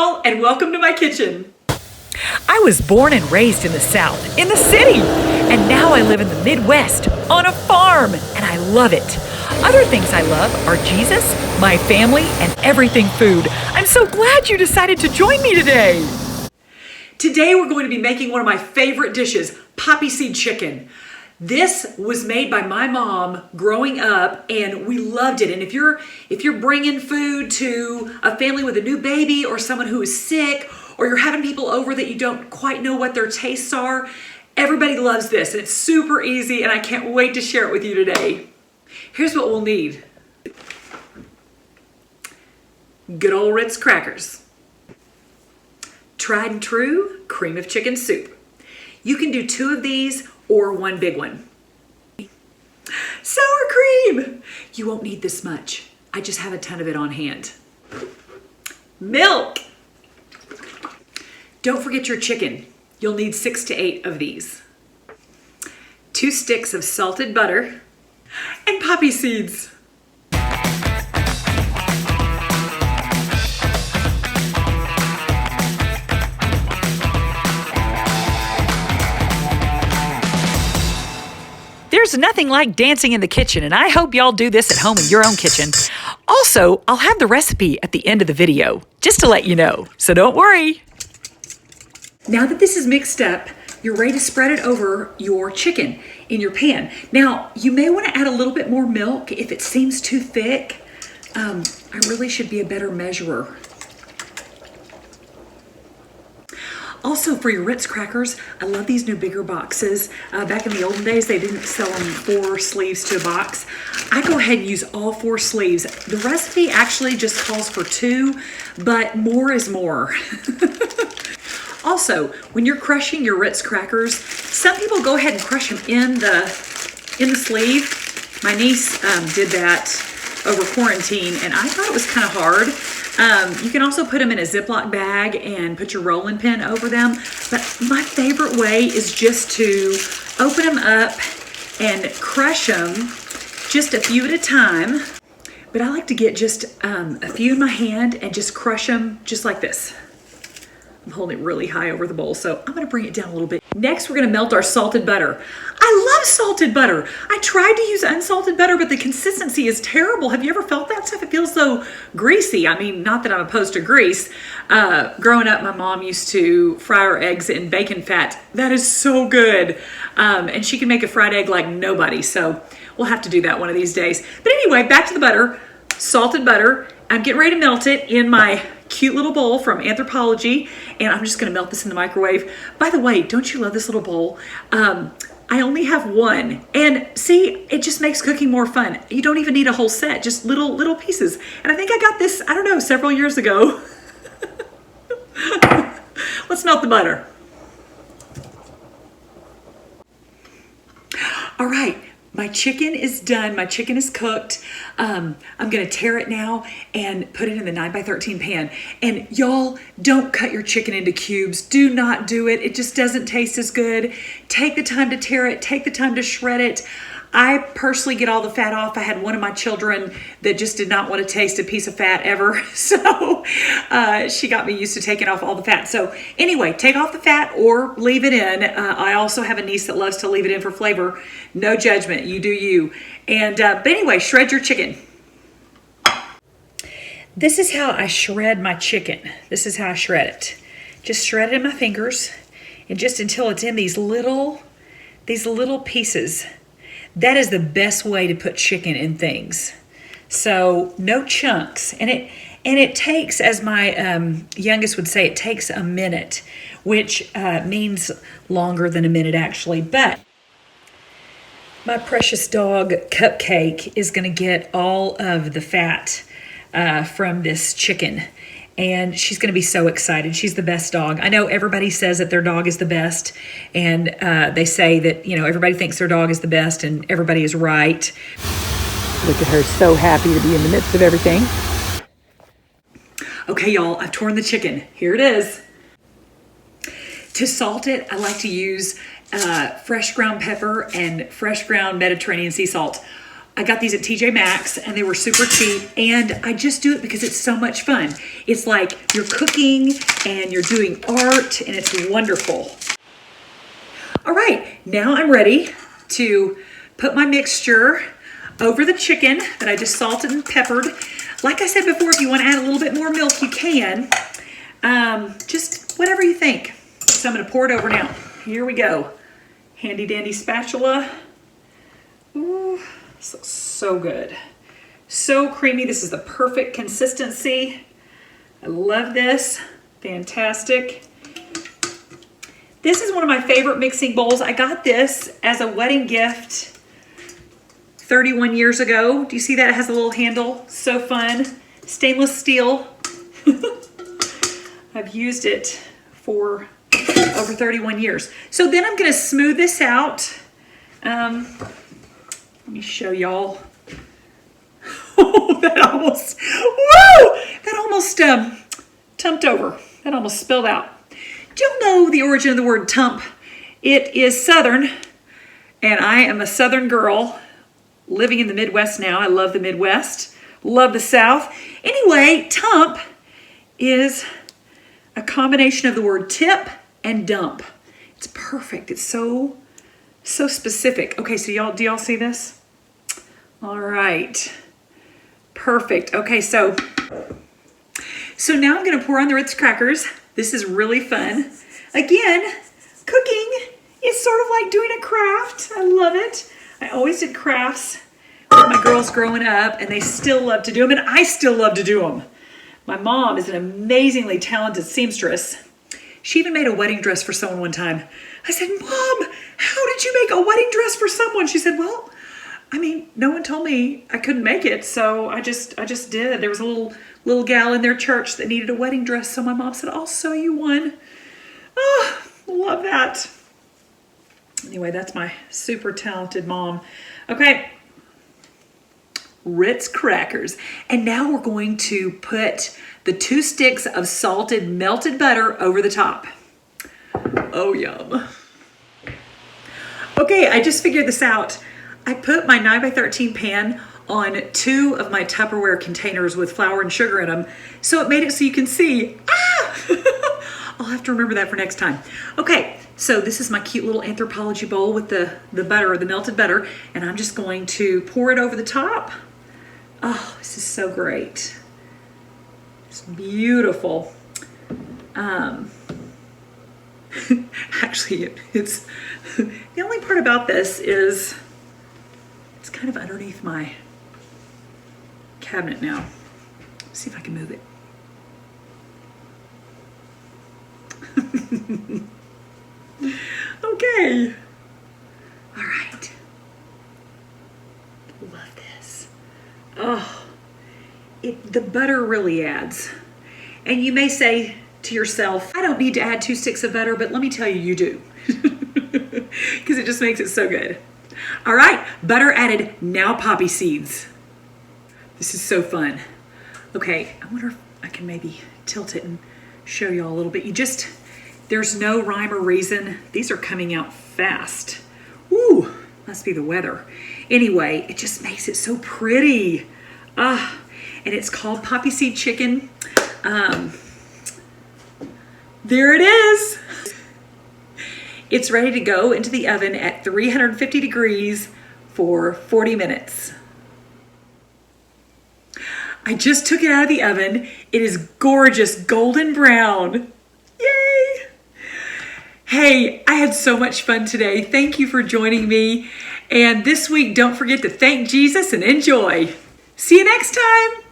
y'all, and welcome to my kitchen. I was born and raised in the South, in the city, and now I live in the Midwest, on a farm, and I love it. Other things I love are Jesus, my family, and everything food. I'm so glad you decided to join me today. Today we're going to be making one of my favorite dishes, poppy seed chicken. This was made by my mom growing up, and we loved it. And if you're bringing food to a family with a new baby or someone who is sick, or you're having people over that you don't quite know what their tastes are, everybody loves this. And it's super easy, and I can't wait to share it with you today. Here's what we'll need. Good old Ritz crackers. Tried and true cream of chicken soup. You can do 2 of these or 1 big one. Sour cream. You won't need this much. I just have a ton of it on hand. Milk. Don't forget your chicken. You'll need 6 to 8 of these. 2 sticks of salted butter and poppy seeds. There's nothing like dancing in the kitchen, and I hope y'all do this at home in your own kitchen. Also, I'll have the recipe at the end of the video, just to let you know, so don't worry. Now that this is mixed up, you're ready to spread it over your chicken in your pan. Now, you may want to add a little bit more milk if it seems too thick. I really should be a better measurer. Also, for your Ritz crackers, I love these new bigger boxes. Back in the olden days, they didn't sell them 4 sleeves to a box. I go ahead and use all 4 sleeves. The recipe actually just calls for 2, but more is more. Also, when you're crushing your Ritz crackers, some people go ahead and crush them in the sleeve. My niece did that over quarantine, and I thought it was kind of hard. You can also put them in a Ziploc bag and put your rolling pin over them. But my favorite way is just to open them up and crush them just a few at a time. But I like to get just a few in my hand and just crush them just like this. I'm holding it really high over the bowl, so I'm gonna bring it down a little bit. Next, we're gonna melt our salted butter. I love salted butter. I tried to use unsalted butter, but the consistency is terrible. Have you ever felt that stuff? It feels so greasy. I mean, not that I'm opposed to grease. Growing up, my mom used to fry our eggs in bacon fat. That is so good. And she can make a fried egg like nobody, so we'll have to do that one of these days. But anyway, back to the butter. Salted butter. I'm getting ready to melt it in my cute little bowl from Anthropologie, and I'm just gonna melt this in the microwave. By the way, don't you love this little bowl? I only have 1, and see, it just makes cooking more fun. You don't even need a whole set, just little pieces. And I think I got this, I don't know, several years ago. Let's melt the butter. All right. My chicken is done. My chicken is cooked. I'm going to tear it now and put it in the 9x13 pan. And y'all, don't cut your chicken into cubes. Do not do it. It just doesn't taste as good. Take the time to tear it. Take the time to shred it. I personally get all the fat off. I had one of my children that just did not want to taste a piece of fat ever. So she got me used to taking off all the fat. So anyway, take off the fat or leave it in. I also have a niece that loves to leave it in for flavor. No judgment. You do you. And but anyway, shred your chicken. This is how I shred my chicken. This is how I shred it. Just shred it in my fingers, and just until it's in these little pieces. That is the best way to put chicken in things. So no chunks. And it takes, as my youngest would say, it takes a minute, which means longer than a minute actually. But my precious dog, Cupcake, is going to get all of the fat from this chicken. And she's going to be so excited. She's the best dog. I know everybody says that their dog is the best. And they say that, everybody thinks their dog is the best and everybody is right. Look at her, so happy to be in the midst of everything. Okay, y'all, I've torn the chicken. Here it is. To salt it, I like to use fresh ground pepper and fresh ground Mediterranean sea salt. I got these at TJ Maxx and they were super cheap, and I just do it because it's so much fun. It's like you're cooking and you're doing art, and it's wonderful. All right, now I'm ready to put my mixture over the chicken that I just salted and peppered. Like I said before, if you want to add a little bit more milk, you can. Just whatever you think. So I'm going to pour it over now. Here we go. Handy dandy spatula. Ooh, this looks so good. So creamy. This is the perfect consistency. I love this. Fantastic. This is one of my favorite mixing bowls. I got this as a wedding gift 31 years ago. Do you see that? It has a little handle. So fun. Stainless steel. I've used it for over 31 years. So then I'm going to smooth this out. Let me show y'all. Oh, that almost tumped over. That almost spilled out. Do you know the origin of the word tump? It is Southern, and I am a Southern girl living in the Midwest now. I love the Midwest, love the South. Anyway, tump is a combination of the word tip and dump. It's perfect. It's so specific. Okay, so do y'all see this? All right. Perfect. Okay, so now I'm going to pour on the Ritz crackers. This is really fun. Again, cooking is sort of like doing a craft. I love it. I always did crafts with my girls growing up, and they still love to do them, and I still love to do them. My mom is an amazingly talented seamstress. She even made a wedding dress for someone one time. I said, Mom, how did you make a wedding dress for someone? She said, well, I mean, no one told me I couldn't make it, so I just did. There was a little gal in their church that needed a wedding dress, so my mom said, I'll sew you one. Oh, love that. Anyway, that's my super talented mom. Okay, Ritz crackers. And now we're going to put the 2 sticks of salted melted butter over the top. Oh, yum. Okay, I just figured this out. I put my 9x13 pan on 2 of my Tupperware containers with flour and sugar in them, so it made it so you can see. I'll have to remember that for next time. Okay, so this is my cute little anthropology bowl with the butter, the melted butter, and I'm just going to pour it over the top. Oh, this is so great. It's beautiful. Actually, it's the only part about this is it's kind of underneath my cabinet now. Let's see if I can move it. Okay. All right. Love this. Oh, the butter really adds. And you may say to yourself, I don't need to add 2 sticks of butter, but let me tell you, you do. Because it just makes it so good. All right, butter added, now poppy seeds. This is so fun. Okay, I wonder if I can maybe tilt it and show y'all a little bit. There's no rhyme or reason. These are coming out fast. Ooh, must be the weather. Anyway, it just makes it so pretty. And it's called poppy seed chicken. There it is. It's ready to go into the oven at 350 degrees for 40 minutes. I just took it out of the oven. It is gorgeous golden brown. Yay! Hey, I had so much fun today. Thank you for joining me. And this week, don't forget to thank Jesus and enjoy. See you next time.